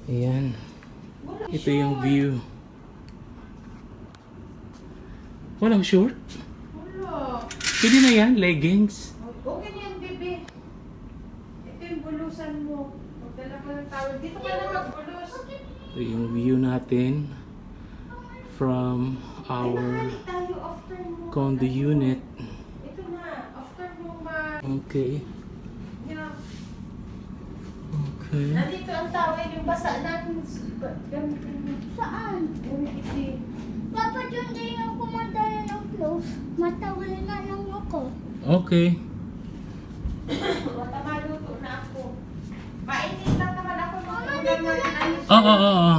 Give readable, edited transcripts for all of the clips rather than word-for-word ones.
Ayan. Ito yung view. Walang short? Wala. Pwede na yan, leggings. Okay na yan, bebe. Ito yung bulusan mo. Magdala ka ng tawag. Dito ka na magbulos. Ito yung view natin from our Ay, tayo after mo. condo unit. Ito na. After mo Okay. Yeah. Okay. Nandito ang tawag yung basa natin. Gamitin mo. Saan? Gamitin. Dapat yung din yung kumandala ng clothes. Matawal na lang ako. Okay. Wala maluto na ako. Mainit lang naman ako. Mama, dito lang. Ayos. Oo.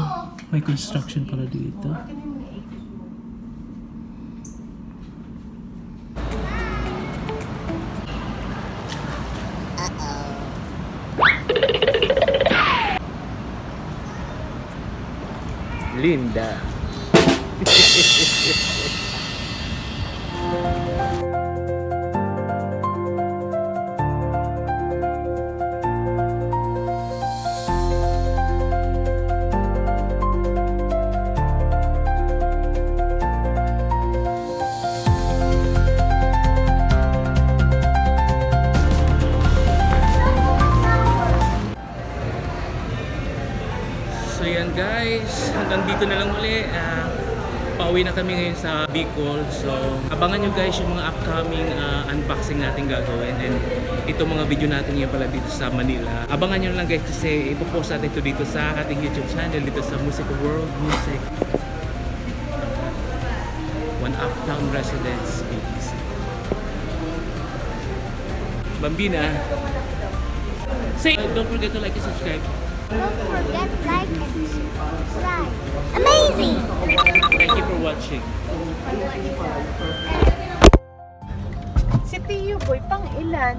May construction pala dito. Akin yung mga ikot mo. Linda. So yan guys, hanggang dito na lang uli. Pauwi na kami ngayon sa Bicol. So abangan nyo guys yung mga upcoming unboxing natin gagawin. And ito mga video natin ngayon pala dito sa Manila. Abangan nyo lang guys kasi ipopost natin ito dito sa ating YouTube channel dito sa Music World Music. One Uptown Residence, BTC. Bambina, say don't forget to like and subscribe. Don't forget like and subscribe. Amazing! Thank you for watching. Si Tio Boy, pang ilan?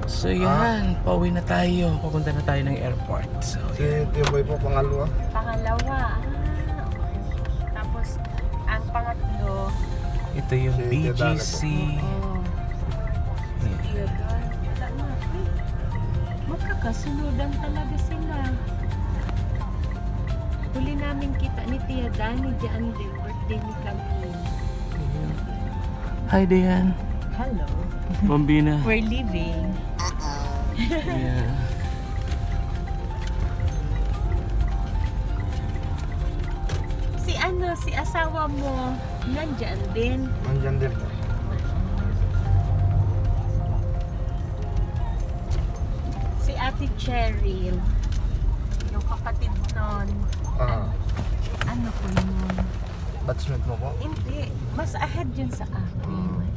So yan, pauwi na tayo. Papunta na tayo ng airport. So Si Tio Boy po, pangalawa. Pangalawa. Okay. Tapos, ang pangatlo, ito yung Si BGC. si Tio Don. Wala na. Magkakasunodan talaga sila. Huli namin kita ni Tia Dani dyan din. Birthday ni Camille. Hi Diane. Hello. Bambina. We're leaving. Yeah. Si asawa mo, nandyan din. Nandyan din po. Si Ate Cheryl, yung kapatid nun. Ano ko nun? Batchmate mo po? Hindi, mas ahead yun sa akin.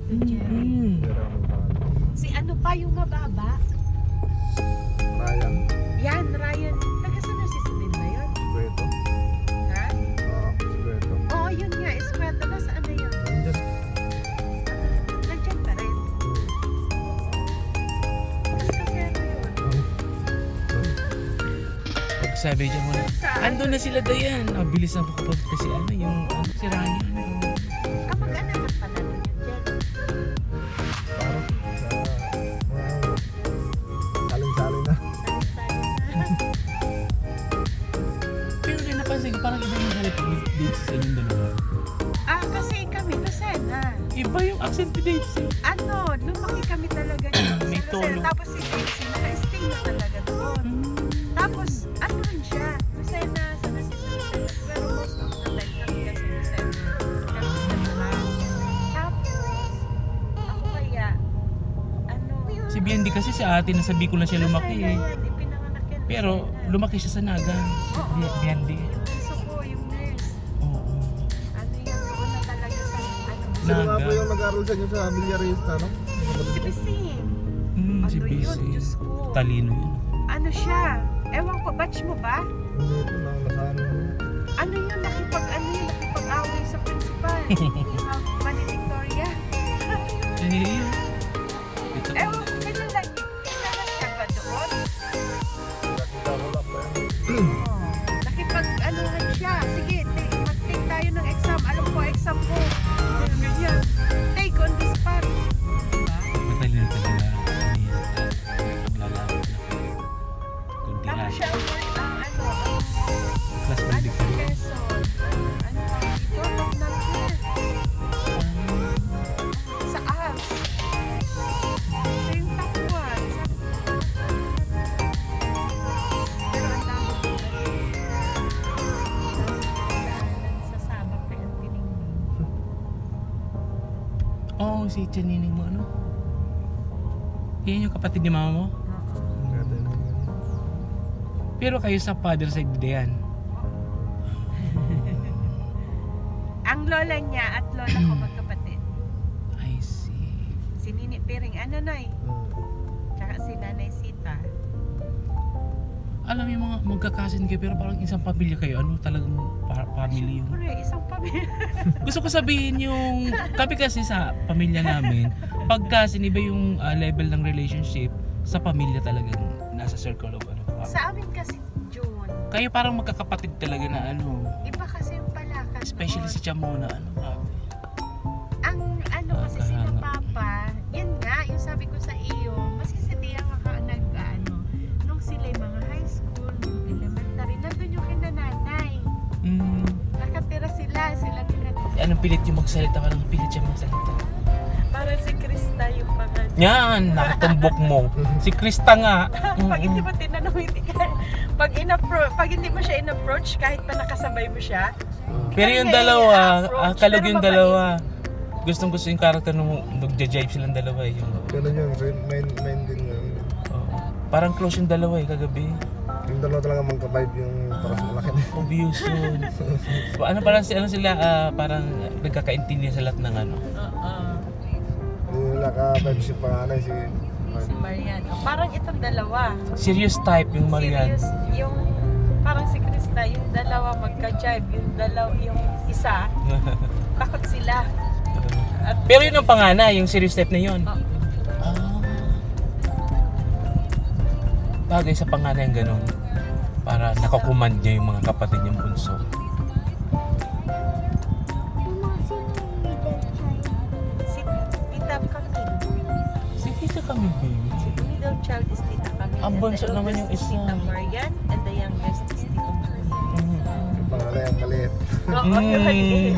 Tito Jerry. Mm. Pero ang pangalan. Si ano pa yung mababa? Ryan. Yan, Ryan. Taga saan na si Celine na yun? Sigurito. Ha? Sigurito. Oo, yun nga. Eskweta. Nasaan na yun? Nandyan. Nandiyan pa rin. Mas kasero yun. Pag sabi dyan mo na, andun na sila Dayan. Bilis na makapunta si ano, yung si Ryan. Kamag-anakan pala nun yun, Jen. Parang sa saling-saling na. Pero rin napansin ko, parang iba yung galit dito sa inyong dalawa. Kasi kami, Lucena. Iba yung accent ni Dave. Lumaki kami talaga dito. May sa tono. Lucena. Tapos si Daisy, naka-stay na talaga doon. Tapos, rin siya? Lucena, sa Lucena. Pero most of the time kami kasi Lucena. Kami sa Lucena. Tapos, ako kaya, Si BND kasi si ate na sa Bicol na siya lumaki Lucena eh. yan, ipinanganak yan, Pero Lucena. lumaki siya sa Naga. Oo. BND. Yung bunso ko, yung nurse. Oo. Yan, doon na talaga sa, Sino nga Naga. po yung nag-aaral sa inyo sa Villarista, no? si Pising. Si Ano yun, BC. Diyos ko. Talino yun. Ano siya? Ewan ko, batch mo ba? Hindi po na nasaan. Nakipag-away sa principal. Mani Victoria. Eh, ito. Ewan ko, kilala niyo. Kilala siya ba doon? Nakita ko lang ba yan? Nakipag-anuhan siya. Sige, mag-take tayo ng exam. Alam ko, exam ko. Ganyan. Take on the spot. Diba? Matalino talaga. Paglalapit na. Kundi Tapos lang. siya ang Class ano, valedictorian. Quezon. Ano pa dito? Nag-nag sa ALS. Siya yung top one. Pero ang dami ko sa sabak na yung tinignan. Oo, si Chanining mo ano? Yan yung kapatid ni mama mo? Ganda na yun. Pero kayo sa father side din yan. Ang lola niya at lola ko magkapatid. I see. Si Nini Piring, ano Nay? Tsaka si Nanay Sita. Alam mo yung mga magkakasin kayo pero parang isang pamilya kayo. Ano talagang family yung... Siyempre, isang pamilya. Gusto ko sabihin yung... Kami kasi sa pamilya namin, pagkasin iba yung level ng relationship sa pamilya talagang nasa circle of ano. Sa amin kasi, June, Kayo parang magkakapatid talaga na ano. iba kasi yung palakas. Especially si Chamona, ano grabe. Ang ano kasi sila Papa, yun nga, yung sabi ko sa iyo, maski si Tia nung sila yung mga high school, nung elementary, nandun yung kinananay. Nakatira sila nila. Anong pilit yung magsalita ka ng pilit siya magsalita? Parang si Krista yung pangalan. Yan, nakatumbok mo. Si Krista nga. Pag hindi mo tinanong, pag hindi mo siya in-approach, kahit pa nakasabay mo siya. Pero yung dalawa, kalog yung dalawa. Gustong gusto yung character nung nagja-jive silang dalawa eh. Yung, Ganun yun, main din yun. parang close yung dalawa eh kagabi. Yung dalawa talaga magka-vibe yung paras malaki na. Obvious yun. Ano parang sila parang nagkakaintindihan sa lahat ng ano. Hindi nila ka-vibe si panganay si... Si Marian. Parang itong dalawa. Serious type yung Marian. Serious, yung parang si Krista, yung dalawa magka-jive, yung isa, takot sila. Pero yun ang panganay, yung serious type na yun. Oh. Bagay sa panganay yung ganun. Para nakakumand niya yung mga kapatid niyang bunso. Si Tita Camille. Si Tita kami, baby. The middle child is Tita Camille. Ang and bunso the naman eldest yung is isa. Tita Marian, and the youngest is Tita Maria. Yung panganay ang maliit.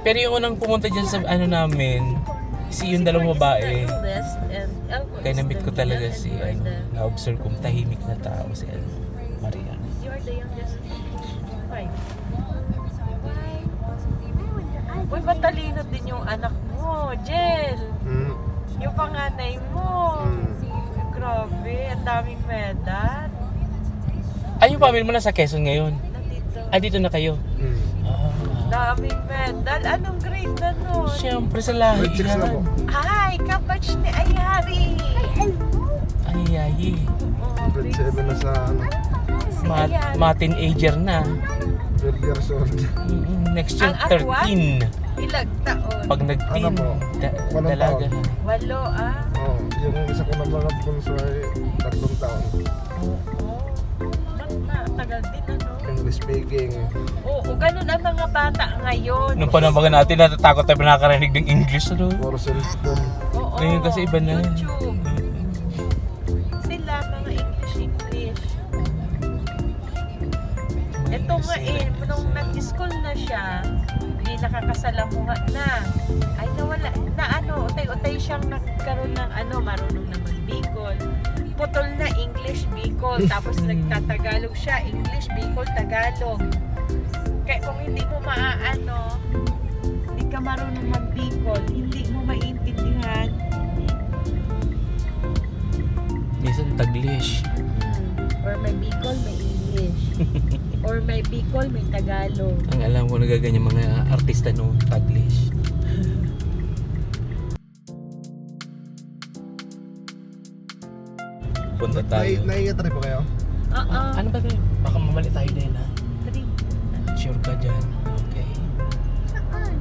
Pero yung unang pumunta dyan sa ano namin, si yung dalawang babae. Kaya na-meet ko talaga si na-observe kong tahimik na tao si Maria. You are the youngest. Right. Uy, matalino din yung anak mo, Jel. Yung panganay mo. Grabe, ang daming medal. Ay, yung family mo na sa Quezon ngayon? Nandito. Ah, dito na kayo? Daming medal. Anong grade na sunod? Siyempre sa lahi Grade 6 na po. Ay, kabatch ni Ayari. Ay, ay. Oo, Grade 7 na sa ano, si Ayari. Ma-teenager na. 12 years old. Next year, Ang agwa? 13. Ilag taon? Pag nag-teen, Ano po? Walang dalaga taon. na. 8 ah. Oo, yung isa ko na mga bunso ay 3 taon. Oo. Ba't na? Tagal din ano? English speaking. Oo, ganun ang mga bata ngayon. Nung panambagan natin, natatakot tayo nakakarinig ng English. Ano? Puro cellphone. Oo. Ngayon kasi iba na. YouTube. Sila mga English. Ito nga nung nag-school na siya, hindi nakakasalamuha na. Ay nawala, na ano, utay-utay siyang nagkaroon ng ano, marunong na mag-Bicol. Putol na English, Bicol. Tapos nagtatagalog siya, English, Bicol, Tagalog. Kaya kung hindi mo maaano, hindi ka marunong mag-Bicol, hindi mo maintindihan. Minsan Taglish. Or may Bicol, may English. Or may Bicol, may Tagalog. Ang alam ko nagaganyan mga artista no, Taglish. Punta tayo. Naiiyak po kayo? Oo. Ano ba tayo? Baka mamali tayo din ha. 3. Sure ka dyan. Okay. Saan?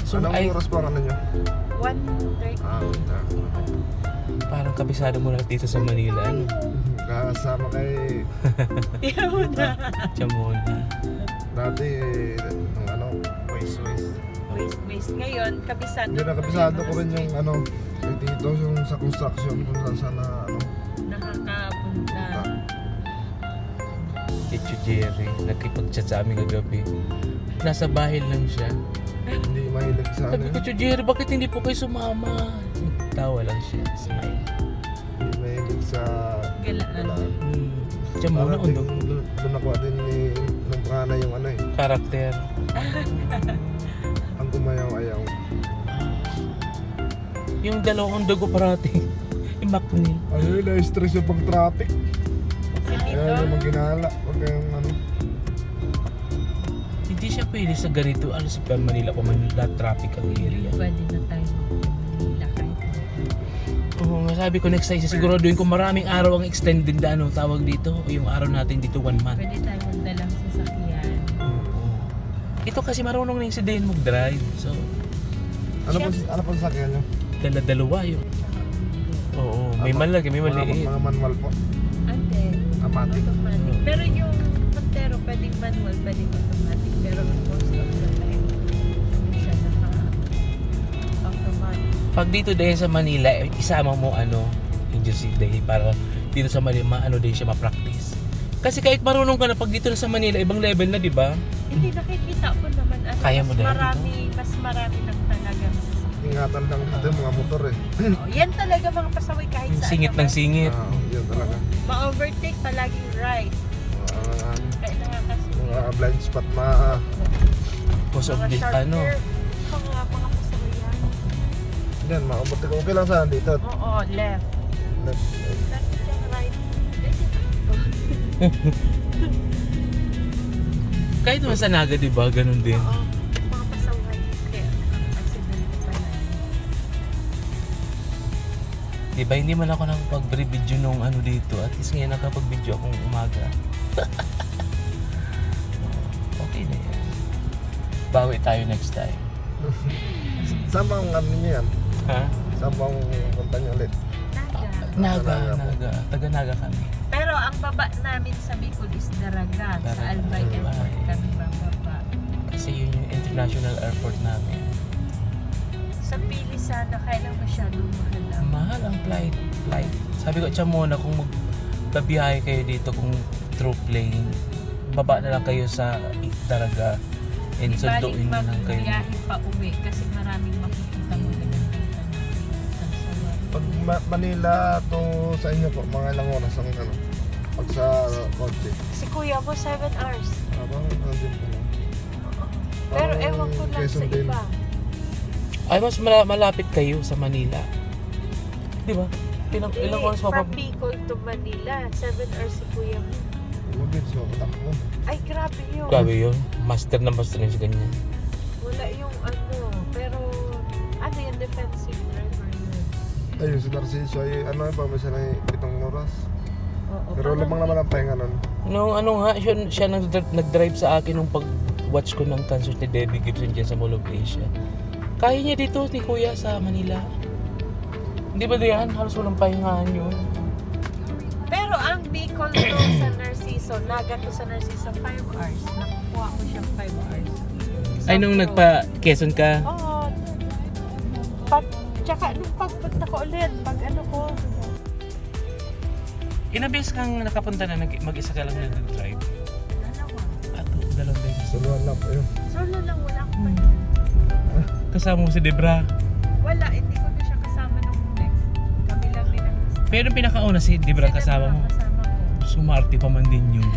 So, Anong ay, oras po ano nyo? 1:30. parang kabisado mo na dito sa Manila. Ano? Kasama kay Tiyan mo na. Chamona. dati, ng ano, waste. Waste. Ngayon, kabisado. Hindi na kabisado ko rin yung ano, kay Tito, yung sa construction kung saan na ano. Nakakapunta. Tito Jerry, nagkipag-chat sa amin kagabi. Nasa bahay lang siya. Hindi mahilig sa Sabi ano. ko, Tito Jerry, bakit hindi po kayo sumama? Tawa lang siya. Smile. Hindi mahilig sa Galaan. Chamona, Parang undog. doon ako din ni nung panganay yung ano eh. Karakter. Ang gumayaw-ayaw. Yung dalawang dugo parating. Yung Macnil. Ano yun, na-stress yung pag-traffic. Si Tito. Kaya yung maginala. Huwag kayong ano. Hindi siya pwede sa ganito. Ano sa Manila pa Manila traffic ang area. Pwede na tayo mag-Manila kahit. Oo nga, sabi ko next time siguraduhin ko maraming araw ang extended na ano tawag dito. O yung araw natin dito 1 month. Pwede tayo magdalang sasakyan. Oo. Ito kasi marunong na yung si Den mag-drive. So, Ano po sa sakyan nyo? dalawa yun. Oo, may malaki, may maliit. Mga manual po. Ate. Automatic. Automatic. Pero yung Montero, pwedeng manual, pwedeng automatic. Pero most of the time, hindi siya naka-automatic. Pag dito din sa Manila, isama mo ano, agency day para dito sa Manila, ano din siya ma-practice. Kasi kahit marunong ka na pag dito na sa Manila, ibang level na, di ba? Hindi nakikita ko naman ano, Kaya mo dahil mas marami lang talaga. Ingatan lang dito mga motor eh. Oh, yan talaga mga pasaway kahit Yung saan. singit ng singit. Yun talaga. Ma-overtake palaging right. Kaya nakakasuya. Mga blind spot Because of Mga this, sharp ano, curve. Mga pasaway yan. yan, maabot ko. Okay lang saan dito. Oo, left. Left. Left dyan, right. kahit naman sa Naga, di ba? Ganun din. Oo, mga pasaway. Kaya, accident pa na. Di ba, hindi man ako nakapag-video nung ano dito. At least ngayon nakapag-video akong umaga. Okay na yan. Bawi tayo next time. Saan bang ano nyo yan? Ha? Saan bang punta nyo ulit? Naga. Naga. Taga Naga kami. Pero ang baba namin sa Bicol is Daraga. Sa Daraga. Albay Airport kami bababa. Kasi yun yung international airport namin. Sa Pili sana, kaya lang masyadong mahal lang. Mahal ang flight. Sabi ko, muna kung magbabiyahe kayo dito kung through plane, baba na lang kayo sa Daraga and sunduin na lang kayo. Biyahe pa uwi kasi maraming makikita mo na Pag Manila to sa inyo po, mga ilang oras ang ano? Pag sa kotse. Si kuya mo, 7 hours. Abang nandun po. Pero Parang ewan ko lang sa Quezon din. iba. Ay, mas malapit kayo sa Manila. Di ba? Ilang oras pa From Bicol to Manila, 7 hours si kuya mo. Mabilis mo, patakbo. Ay, grabe yun. Grabe yun. Master na sa ganyan. Wala yung ano, pero ano yung defensive driver yun? Ayun, si Narciso ay ano, pamisa na 7 oras. Oo, Pero lamang naman ang pahinga nun. Nung ano nga, siya nag-drive sa akin nung pag-watch ko ng concert ni Debbie Gibson dyan sa Mall of Asia. Kaya niya dito ni Kuya sa Manila. Hindi ba diyan? Halos walang pahingahan yun. Pero ang Bicol to sa Narciso, Naga to sa Narciso 5 hours. Nakukuha ko siyang 5 hours. Ay, nung nagpa-Quezon ka? Oo. Tsaka nung pagpunta ko ulit, pag ano ko, Ilang beses kang nakapunta na mag-isa ka lang nag-drive? dalawa. Ato, dalawang beses. Suluhan lang, ayun. Solo lang, wala akong pahinga. Kasama mo si Debra. Wala, hindi ko na siya kasama nung next. Kami lang din ang Pero nung pinakauna si Debra kasama mo. Kasama ko. Sumarte pa man din yun.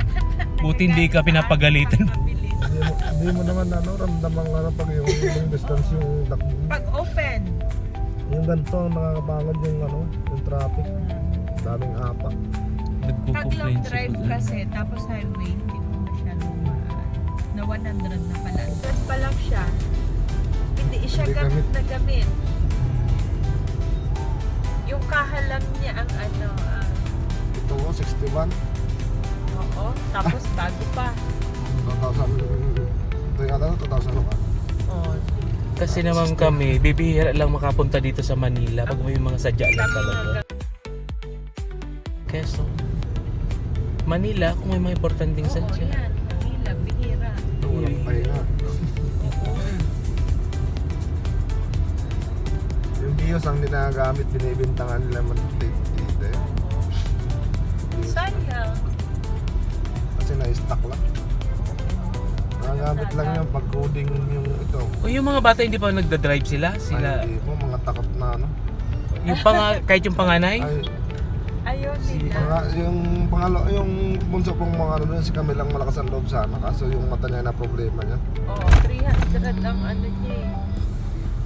Buti hindi ka pinapagalitan. Mabilis. Hindi mo naman ano, ramdamang ano pag yung distance yung takbo. Pag open, Yung ganito ang nakakapagod yung ano, yung traffic. Daming apa. pag long Nagpo-complain si drive Kuya. kasi, tapos highway, hindi mo masyadong na 100 na pala. Doon pa lang siya. Hindi siya Hindi gamit gamit. na gamit. Yung kahalang niya ang ano, Ito ko, 61. oo, tapos bago pa. 2,000. Ito yung ano, 2,000 ka. Oh, Kasi naman kami, bibihira lang makapunta dito sa Manila pag may mga sadya lang talaga. Quezon. Manila, kung may mga importanteng Oo, sadya. yan. Manila, bihira. Walang pahinga. Yung Vios ang ginagamit, binibintangan nila dito eh. Sayang. Kasi na-stock lang. Nagagamit lang yung pag-coding yung ito. O yung mga bata hindi pa nagda-drive sila? Ay, hindi po, mga takot na ano. Kahit yung panganay? Ay, Ayaw nila. yung pangalo, yung bunso pong mga ano doon, si Camilang malakas ang loob sana. Kaso yung mata niya na problema niya. Oo, 300 ang ano niya eh.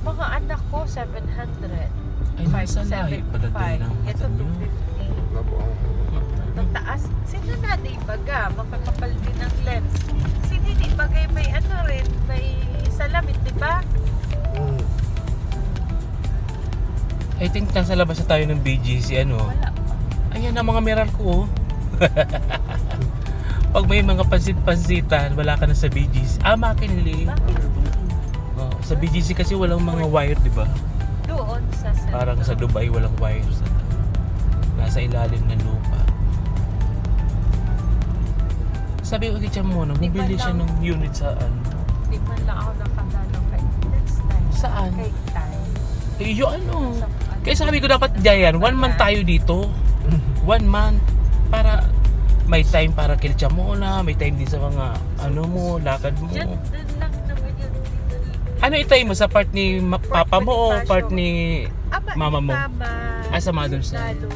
Mga anak ko, 700. Ay, nasa lahi pala din ang mata Ito, niyo. 250. Wala po ang... Ang taas. Sino na di baga? Makakapal din ang lens. Sino di bagay may ano rin, may salamin, di ba? I think nasa labas na tayo ng BGC ano. Wala pa. Ayan ang mga meral ko oh. Pag may mga pansit-pansitan, wala ka na sa BGC. Makinli. Bakit? Oh, sa BGC kasi walang mga wire, di ba? Doon sa center. Parang sa Dubai walang wire sa nasa ilalim ng lupa. Sabi ko kay Cham mo, bumili siya ng unit sa ano. Di man lang ako nakadalo kay next time. Saan? Kay time. Eh, yung ano. Sa, Kaya sabi ko dapat diyan, 1 month tayo dito. 1 month para may time para kay Cham mo na, may time din sa mga ano mo, lakad mo. Diyan, dun lang naman yun. Ano itay mo sa part ni papa mo o Bonifacio. part ni Mama mo? Mama. Sa mother's side. Lalo.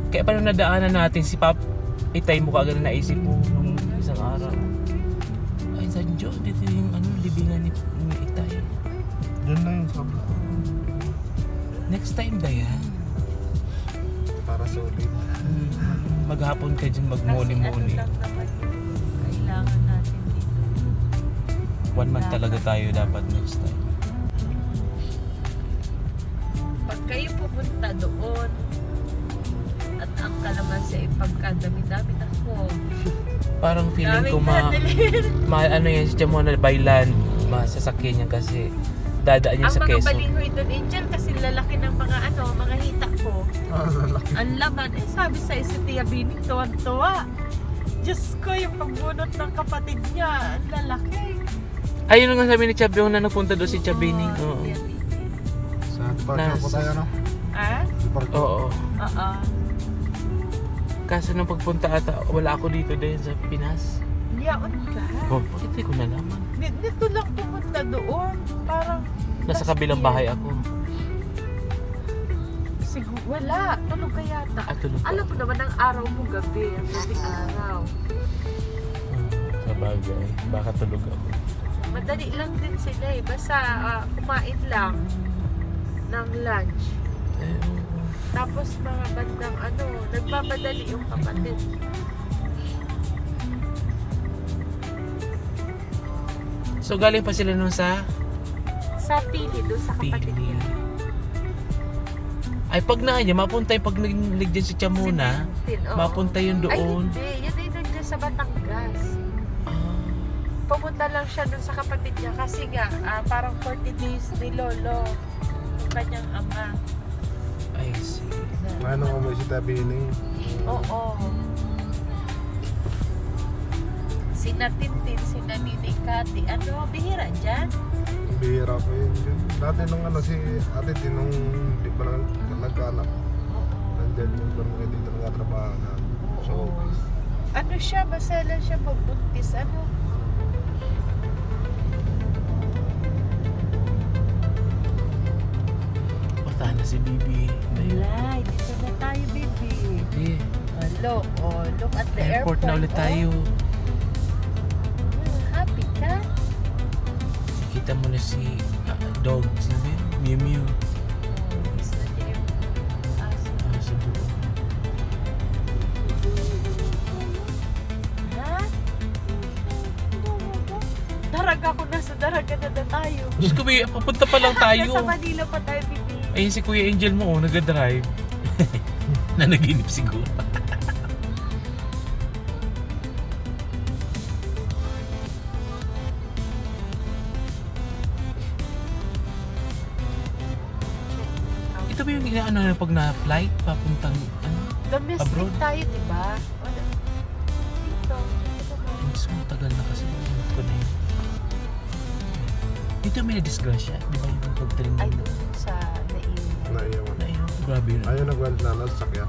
Kaya paano nadaanan natin si Pap itay mo kagad na naisip mo nung isang araw. Ay, sa Diyos, dito yung ano, libingan ni Itay. Diyan na yung sabi. Next time ba yan? Para solid. Maghapon ka dyan, Kasi magmuni-muni. ano lang naman yung kailangan natin dito. 1 month talaga tayo dapat next time. Pag kayo pupunta doon, at ang kalamansi ay pagkadami-dami ako. Parang feeling ko ano yan, si Chamona by land, masasakyan niya kasi dadaan niya Ang sa mga Quezon. balinghoy doon, Angel, kasi lalaki ng mga ano, mga hita ko. Lalaki. Ang laman, sabi sa si Tia Bining, tuwan-tuwa. Diyos ko, yung pagbunot ng kapatid niya, ang lalaki. Ayun nga sabi ni Chabyong na nagpunta doon si Chabining. Oo, Oo. Tia Bining. Sa departure po tayo, no? Ah? Oo. Oo. Kaso nung pagpunta ata, wala ako dito din sa Pinas. Yaon ka? Oh, hindi ko na naman. Nito lang pumunta doon. Parang Nasa last kabilang year. bahay ako. Siguro, wala. Tulog ka yata. Tulog ka. Alam mo naman ang araw mo gabi. Ang gabi araw. Sa bagay, baka tulog ako. Madali lang din sila eh. Basta kumain lang ng lunch. Tapos mga bandang ano, nagmamadali yung kapatid. So galing pa sila nun sa Sa Pili, doon sa kapatid Pili. niya. Ay pag na niya, mapunta yung pag nagligyan si Chamuna, Oo. mapunta yun Ay, doon. hindi. Yan ay nandiyan sa Batangas. Ah, Pumunta lang siya doon sa kapatid niya kasi nga, parang 40 days ni Lolo. Yung kanyang ama. I see. Ano mo may si Tabining? Oo. Sina Tintin, sina Nini Kati. Ano, bihira dyan? Bihira ko yun dyan. Dati nung ano si ate din nung di pa nagkaanak. Nandyan yung barangay dito nagtatrabaho na sa office. Ano siya, maselan siya pagbuntis. Ano? Bata na si Bibi. Wala, dito na tayo, baby. Eh, Look at the airport. airport na ulit tayo. Happy ka? Kita mo na si dog, sabi, Mew Mew. Miss na niya yung aso. Ah, sa buo. Ha? Daraga ko na sa daraga na tayo. Diyos ko, may papunta pa lang tayo. Nasa Manila pa tayo, baby. Ayun si Kuya Angel mo, nag-drive. Nanaginip siguro. Ito ba yung inaano na pag na-flight papuntang ano? Domestic Abroad? tayo, di ba? Wala. Dito. So, matagal na kasi ulit ko na yun. Dito may na-disgrasya, di ba yung pagtaling Ay, doon sa naiwan. Naiyawan. na yun? Grabe yun. Ayun nagweld na nasakyan.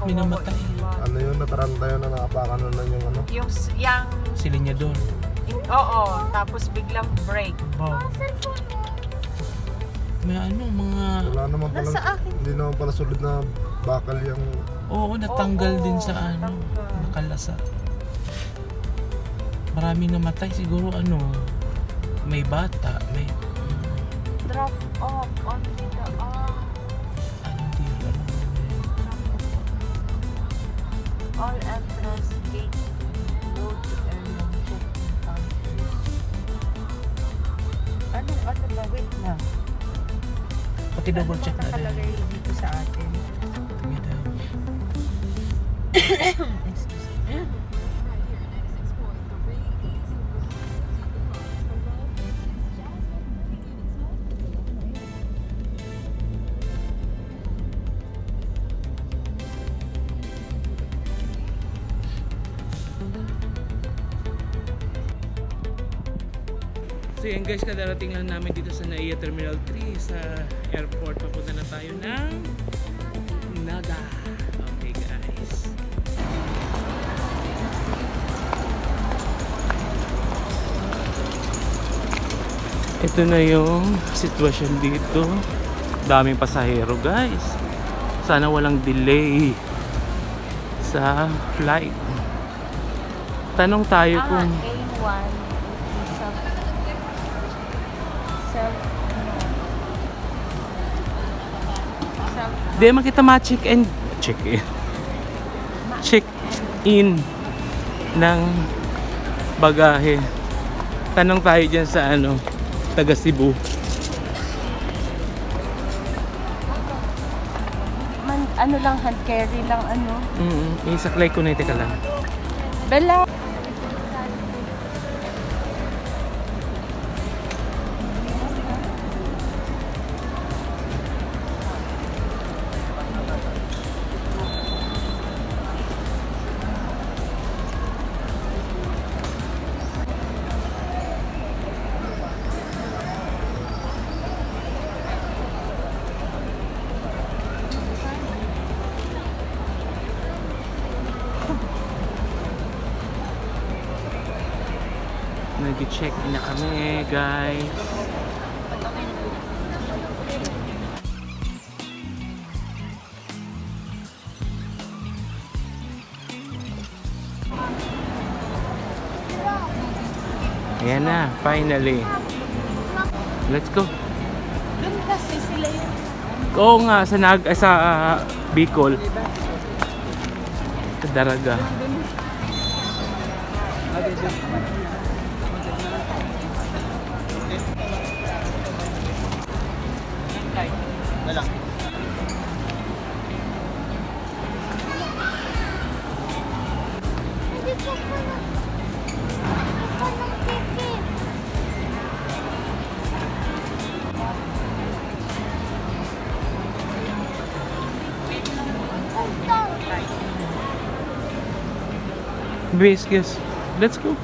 May namatay. Ano yun, nataranta yun na nakapakan na yung ano. Yung, Sila niya doon. oo, tapos biglang break. Wow. May ano, mga... Wala naman pala, Nasa akin. hindi naman pala solid na bakal yung Oo, natanggal Oo, din sa ano, natanggal. nakalasa. Maraming namatay siguro ano, may bata, may Drop off on the ano din, ano. all entrance gate. Go to airline check-in counter. Ano ba? Wait na. Pati double check na din. Nakalagay dito sa atin. Tingnan tayo. Excuse me. So yan guys, kadarating lang namin dito sa NAIA Terminal 3 sa airport. Papunta na tayo ng Naga. Okay guys. Ito na yung sitwasyon dito. Daming pasahero guys. Sana walang delay sa flight. Tanong tayo kung A1 di makita ma-check in check in ng bagahe. Tanong tayo dyan sa ano, taga Cebu. ano lang, hand carry lang ano. Isaklay ko na ito ka lang. Bella. Nag-check in na kami guys. Ayan na, finally. Let's go. Doon kasi sila yung Oo nga, sa Bicol. Sa Daraga. Baby, excuse. Let's go.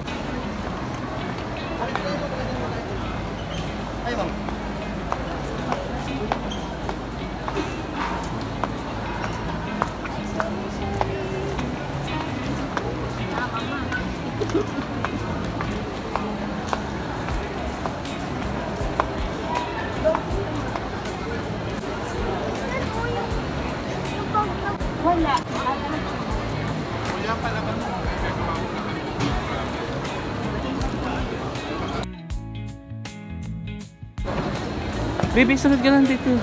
Wala. Baby, sunod ka lang dito.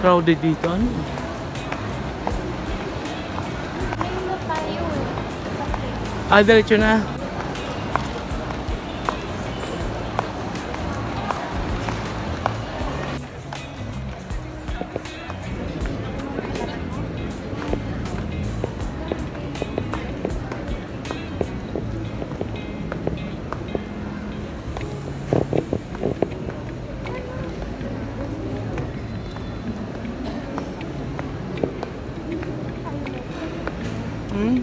Crowded dito, ano? Ngayon na tayo eh. Ah, diretso na. Hmm?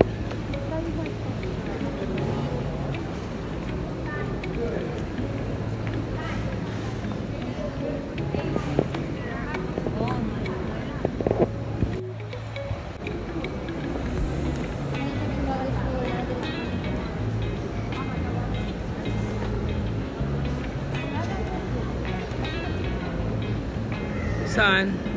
Saan?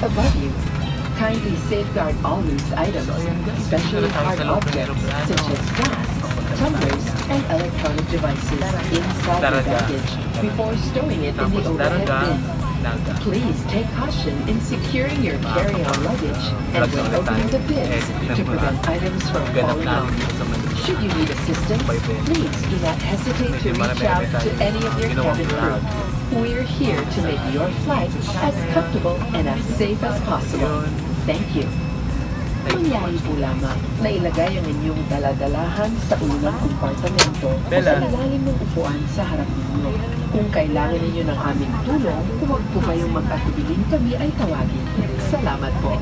above you. Kindly safeguard all loose items, especially hard objects such as flasks, tumblers, and electronic devices inside the baggage before stowing it in the overhead bin. Please take caution in securing your carry-on luggage and when opening the bins to prevent items from falling off. Should you need assistance, please do not hesitate to reach out to any of your cabin crew. We're here to make your flight as comfortable and as safe as possible. Thank you. Mangyari po lamang na ilagay ang inyong daladalahan sa unang kompartamento o sa ilalim ng upuan sa harap ninyo. Kung kailangan ninyo ng aming tulong, huwag po kayong mag-atubiling kami ay tawagin. Salamat po.